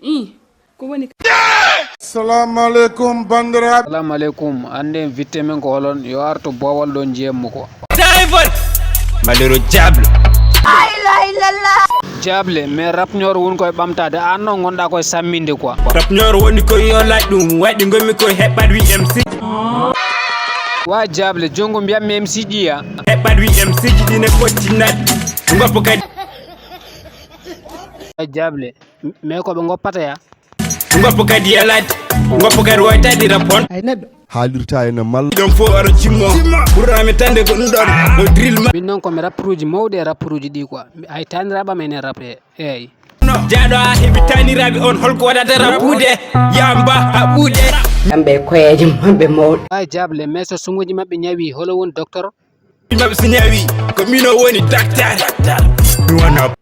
ko woni Assalamu alaikum bandiraɓe. Assalamu alaikum. Ande invité men ko holon yo arto bowal ɗo jeyammo ko. Diable malero diable. Diable mais rapñor won koye ɓamtade an non gonɗa koye samminde quoi. Rapñor woni koye yo laaj ɗum waɗi gomi koye heɓɓat wi MC. Wa Diable jongo mbiyammi MC ƴiya. Heɓɓat wi MC ji ɗine pottinat goppo kadi. Diable mais koɓe goppata ya. Goppo kadi yalade goppo kadi woytade rapport ay neɗɗo Haalirta ene malla. ɗum fof oɗo cimmo ɓurrami tande ko ɗum ɗon o drill ma. Min noon komi rapperuji mawɗi e rapperuji ɗi quoi hay taniraɓam ene rappe eyyi. Jaaɗo ha heeɓi taniraɓe on holko waɗata rappude yamba haɓɓude kamɓe koyeje mabɓe mawɗe Wa Diable mais so sunguji mabɓe ñawi holo woni docteur mabɓe so ñawi ko min o woni docteur mi wona.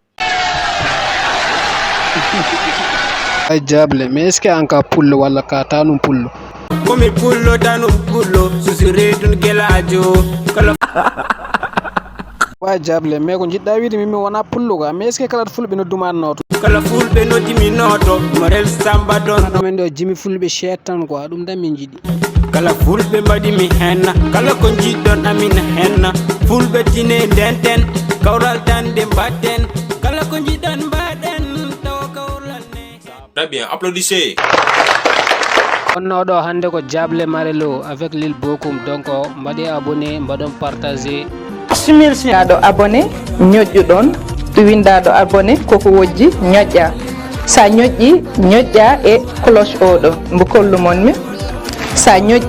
Wa Diable mais est ce que an ka pullo walla ka tanum pullo komi pullo tanum pullo susire ɗum guelajo kala. Wa Diable mais ko jiɗɗa wiide min mi wona pullo quoi mais est ce que kala fulɓe nodduma noto kala fulɓe noddimi noto Marel Samba ɗon men ɗo jimi fulɓe chetan quoi ɗum tan min jiiɗi. kala fulɓe mbaɗimi henna kala ko jiɗɗon amin henna fulɓe tine ndenten kawral tan nde mbaɗɗen kala ko jiɗɗon mbaɗen taw kawral ne. Très bien, applaudissez. On ɗo hande ko Diable Marelo avec l'île bocoum donc mbaɗi abonné mbaɗon partager. Aɗo abonné ñoƴƴuɗon windaɗo abonné koko wojji ñoƴƴa sa ñoƴƴi ñoƴƴa e cloche oɗo mbo kollumon mi sa ñoƴƴi